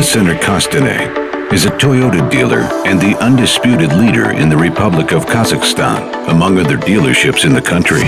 Center Kostanay is a Toyota dealer and the undisputed leader in the Republic of Kazakhstan, among other dealerships in the country.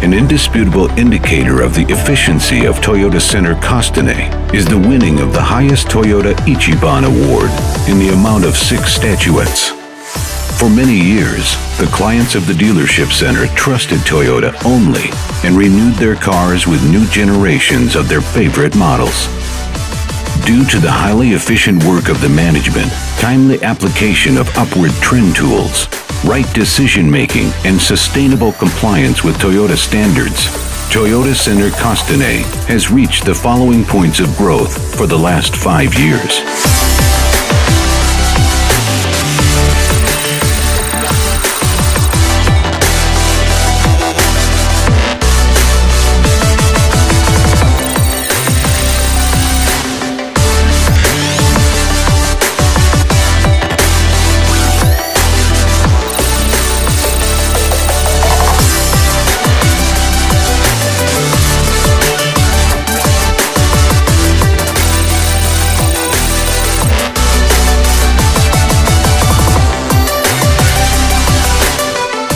An indisputable indicator of the efficiency of Toyota Center Kostanay is the winning of the highest Toyota Ichiban Award in the amount of 6 statuettes. For many years, the clients of the dealership center trusted Toyota only and renewed their cars with new generations of their favorite models. Due to the highly efficient work of the management, timely application of upward trend tools, right decision-making, and sustainable compliance with Toyota standards, Toyota Center Kostanay has reached the following points of growth for the last 5 years.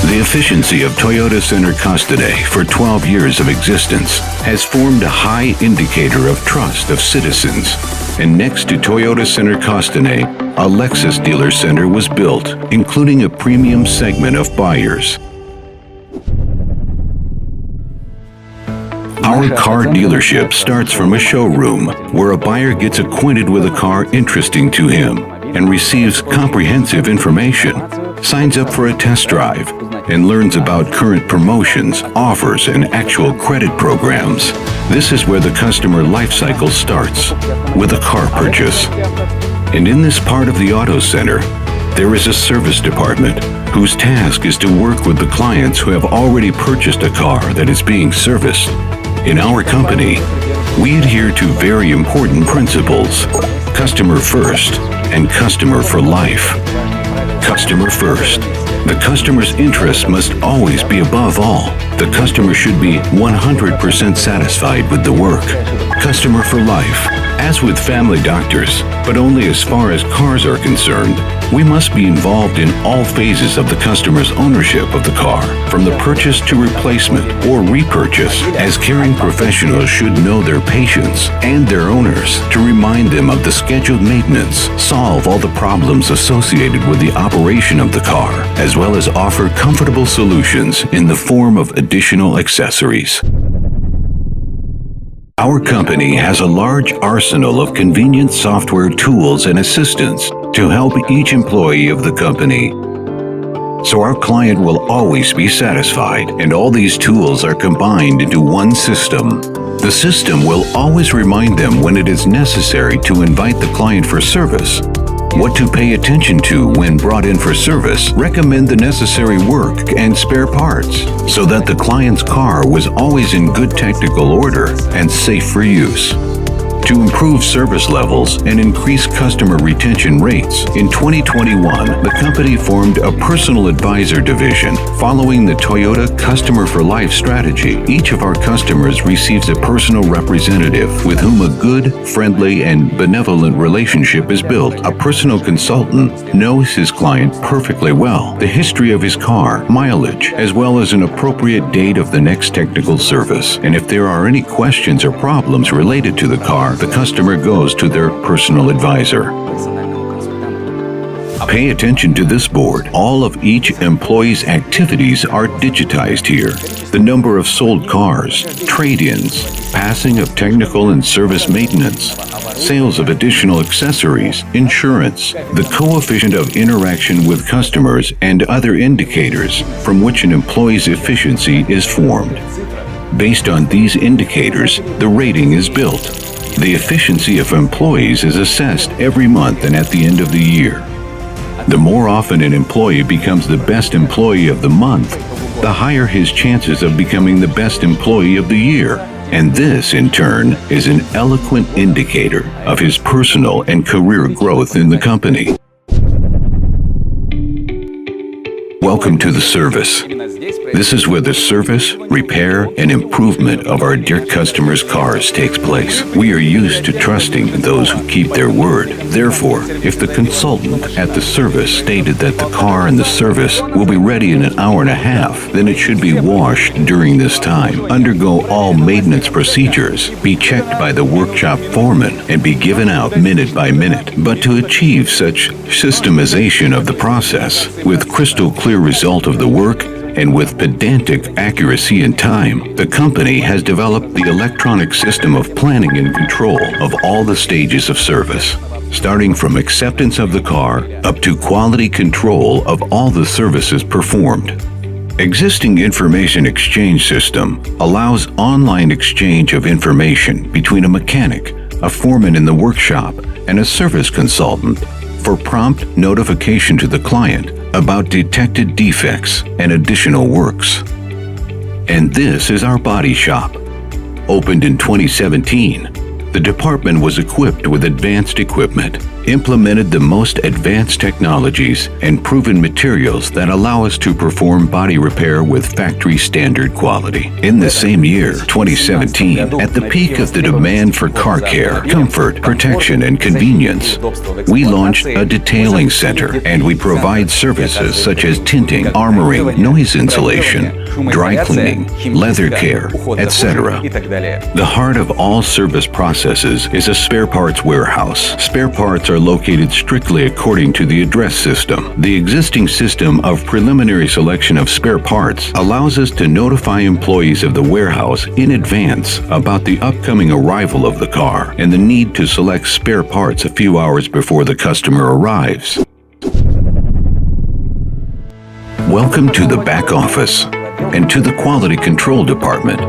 The efficiency of Toyota Center Kostanay for 12 years of existence has formed a high indicator of trust of citizens. And next to Toyota Center Kostanay, a Lexus dealer center was built, including a premium segment of buyers. Our car dealership starts from a showroom where a buyer gets acquainted with a car interesting to him and receives comprehensive information, signs up for a test drive, and learns about current promotions, offers, and actual credit programs. This is where the customer life cycle starts, with a car purchase. And in this part of the auto center, there is a service department whose task is to work with the clients who have already purchased a car that is being serviced. In our company, we adhere to very important principles: customer first and customer for life. Customer first. The customer's interests must always be above all. The customer should be 100% satisfied with the work. Customer for life. As with family doctors, but only as far as cars are concerned, we must be involved in all phases of the customer's ownership of the car, from the purchase to replacement or repurchase, as caring professionals should know their patients and their owners to remind them of the scheduled maintenance, solve all the problems associated with the operation of the car, as well as offer comfortable solutions in the form of additional accessories. Our company has a large arsenal of convenient software tools and assistants to help each employee of the company, so our client will always be satisfied, and all these tools are combined into one system. The system will always remind them when it is necessary to invite the client for service, what to pay attention to when brought in for service, recommend the necessary work and spare parts, so that the client's car was always in good technical order and safe for use. To improve service levels and increase customer retention rates, in 2021, the company formed a personal advisor division. Following the Toyota Customer for Life strategy, each of our customers receives a personal representative with whom a good, friendly, and benevolent relationship is built. A personal consultant knows his client perfectly well, the history of his car, mileage, as well as an appropriate date of the next technical service. And if there are any questions or problems related to the car, the customer goes to their personal advisor. Pay attention to this board. All of each employee's activities are digitized here. The number of sold cars, trade-ins, passing of technical and service maintenance, sales of additional accessories, insurance, the coefficient of interaction with customers, and other indicators from which an employee's efficiency is formed. Based on these indicators, the rating is built. The efficiency of employees is assessed every month and at the end of the year. The more often an employee becomes the best employee of the month, the higher his chances of becoming the best employee of the year. And this, in turn, is an eloquent indicator of his personal and career growth in the company. Welcome to the service. This is where the service, repair, and improvement of our dear customers' cars takes place. We are used to trusting those who keep their word. Therefore, if the consultant at the service stated that the car and the service will be ready in an hour and a half, then it should be washed during this time, undergo all maintenance procedures, be checked by the workshop foreman, and be given out minute by minute. But to achieve such systemization of the process, with crystal clear result of the work, and with pedantic accuracy and time, the company has developed the electronic system of planning and control of all the stages of service, starting from acceptance of the car up to quality control of all the services performed. Existing information exchange system allows online exchange of information between a mechanic, a foreman in the workshop, and a service consultant for prompt notification to the client about detected defects and additional works. And this is our body shop. Opened in 2017, the department was equipped with advanced equipment, implemented the most advanced technologies and proven materials that allow us to perform body repair with factory standard quality. In the same year, 2017, at the peak of the demand for car care, comfort, protection, and convenience, we launched a detailing center, and we provide services such as tinting, armoring, noise insulation, dry cleaning, leather care, etc. The heart of all service processes is a spare parts warehouse. Spare parts are located strictly according to the address system. The existing system of preliminary selection of spare parts allows us to notify employees of the warehouse in advance about the upcoming arrival of the car and the need to select spare parts a few hours before the customer arrives. Welcome to the back office and to the quality control department.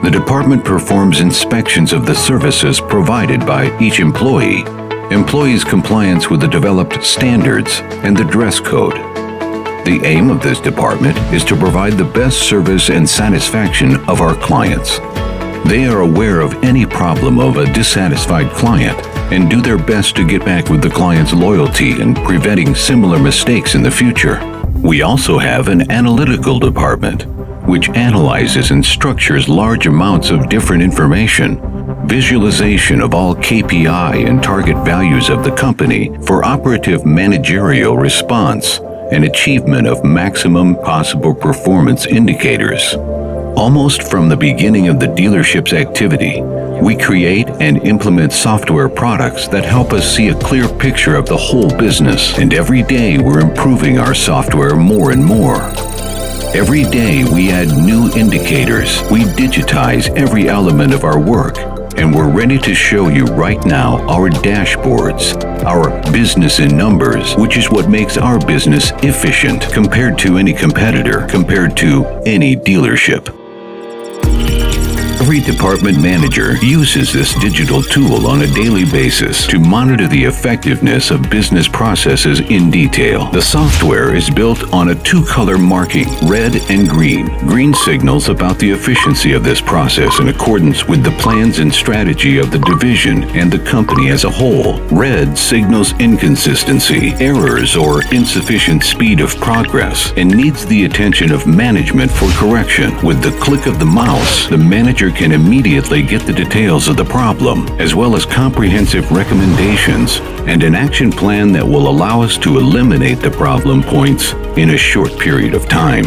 The department performs inspections of the services provided by each employee, employees' compliance with the developed standards, and the dress code. The aim of this department is to provide the best service and satisfaction of our clients. They are aware of any problem of a dissatisfied client and do their best to get back with the client's loyalty and preventing similar mistakes in the future. We also have an analytical department, which analyzes and structures large amounts of different information, visualization of all KPI and target values of the company for operative managerial response and achievement of maximum possible performance indicators. Almost from the beginning of the dealership's activity, we create and implement software products that help us see a clear picture of the whole business, and every day we're improving our software more and more. Every day we add new indicators, we digitize every element of our work, and we're ready to show you right now our dashboards, our business in numbers, which is what makes our business efficient compared to any competitor, compared to any dealership. Every department manager uses this digital tool on a daily basis to monitor the effectiveness of business processes in detail. The software is built on a two-color marking, red and green. Green signals about the efficiency of this process in accordance with the plans and strategy of the division and the company as a whole. Red signals inconsistency, errors, or insufficient speed of progress and needs the attention of management for correction. With the click of the mouse, the manager can immediately get the details of the problem, as well as comprehensive recommendations and an action plan that will allow us to eliminate the problem points in a short period of time.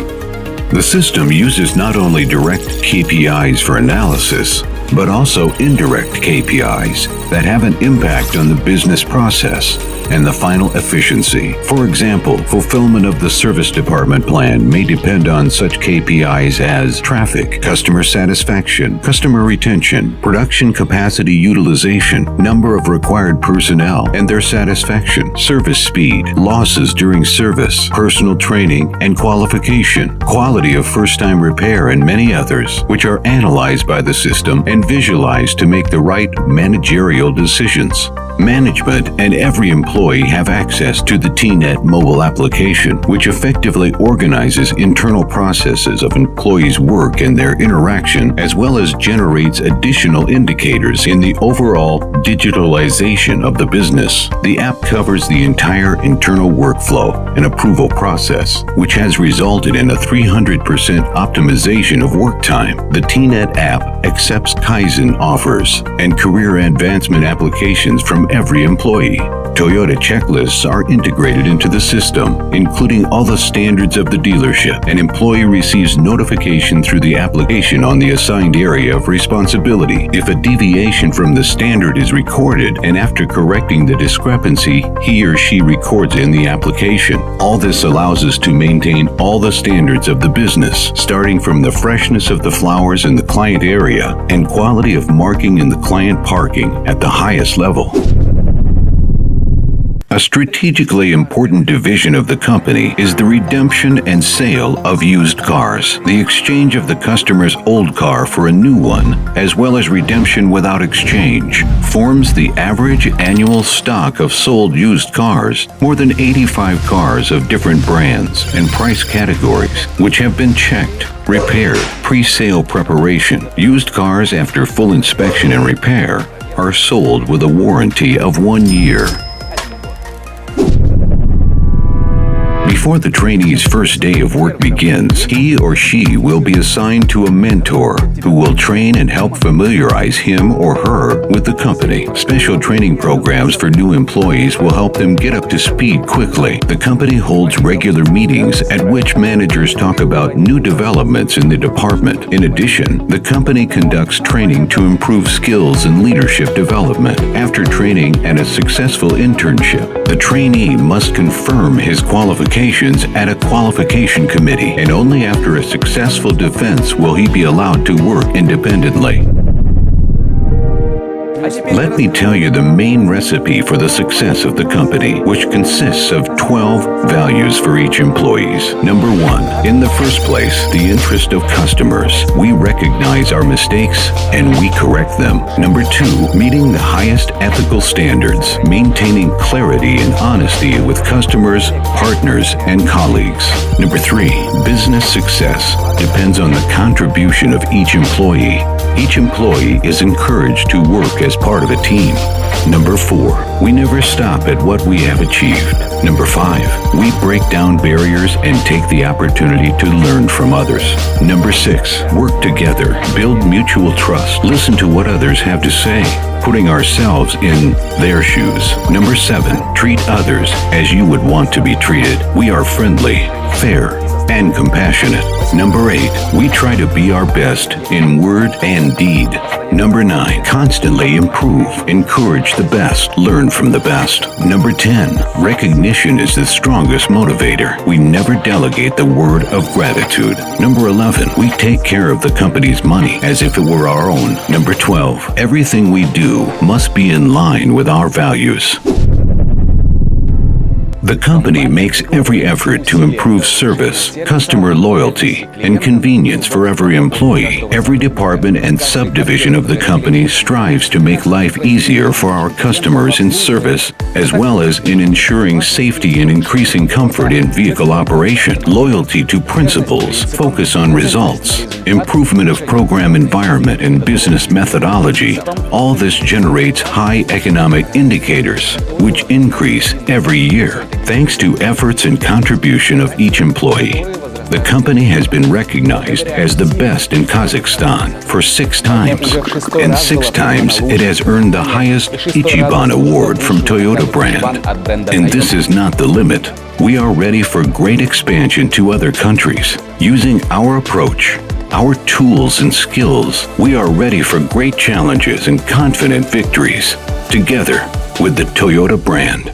The system uses not only direct KPIs for analysis, but also indirect KPIs that have an impact on the business process and the final efficiency. For example, fulfillment of the service department plan may depend on such KPIs as traffic, customer satisfaction, customer retention, production capacity utilization, number of required personnel and their satisfaction, service speed, losses during service, personal training and qualification, quality of first-time repair, and many others, which are analyzed by the system and visualized to make the right managerial decisions. Management and every employee have access to the TNet mobile application, which effectively organizes internal processes of employees' work and their interaction, as well as generates additional indicators in the overall digitalization of the business. The app covers the entire internal workflow and approval process, which has resulted in a 300% optimization of work time. The TNet app accepts Kaizen offers and career advancement applications from every employee. Toyota checklists are integrated into the system, including all the standards of the dealership. An employee receives notification through the application on the assigned area of responsibility. If a deviation from the standard is recorded, and after correcting the discrepancy, he or she records in the application. All this allows us to maintain all the standards of the business, starting from the freshness of the flowers in the client area and quality of marking in the client parking at the highest level. A strategically important division of the company is the redemption and sale of used cars. The exchange of the customer's old car for a new one, as well as redemption without exchange, forms the average annual stock of sold used cars, more than 85 cars of different brands and price categories, which have been checked, repaired, pre-sale preparation. Used cars after full inspection and repair are sold with a warranty of 1 year. Before the trainee's first day of work begins, he or she will be assigned to a mentor who will train and help familiarize him or her with the company. Special training programs for new employees will help them get up to speed quickly. The company holds regular meetings at which managers talk about new developments in the department. In addition, the company conducts training to improve skills and leadership development. After training and a successful internship, the trainee must confirm his qualifications at a qualification committee, and only after a successful defense will he be allowed to work independently. Let me tell you the main recipe for the success of the company, which consists of 12 values for each employee. Number 1, in the first place, the interest of customers. We recognize our mistakes and we correct them. Number 2, meeting the highest ethical standards, maintaining clarity and honesty with customers, partners, and colleagues. Number 3, business success depends on the contribution of each employee. Each employee is encouraged to work as part of a team. Number 4, we never stop at what we have achieved. Number 5, we break down barriers and take the opportunity to learn from others. Number 6, work together, build mutual trust, listen to what others have to say, putting ourselves in their shoes. Number 7, treat others as you would want to be treated. We are friendly, fair, and compassionate. Number 8, we try to be our best in word and deed. Number 9, constantly improve, encourage the best, learn from the best. Number 10, recognition is the strongest motivator. We never delegate the word of gratitude. Number 11, we take care of the company's money as if it were our own. Number 12, everything we do must be in line with our values. The company makes every effort to improve service, customer loyalty, and convenience for every employee. Every department and subdivision of the company strives to make life easier for our customers in service, as well as in ensuring safety and increasing comfort in vehicle operation. Loyalty to principles, focus on results, improvement of program environment and business methodology. All this generates high economic indicators, which increase every year. Thanks to efforts and contribution of each employee, the company has been recognized as the best in Kazakhstan for 6 times, and 6 times it has earned the highest Ichiban Award from Toyota brand. And this is not the limit. We are ready for great expansion to other countries. Using our approach, our tools and skills, we are ready for great challenges and confident victories, together with the Toyota brand.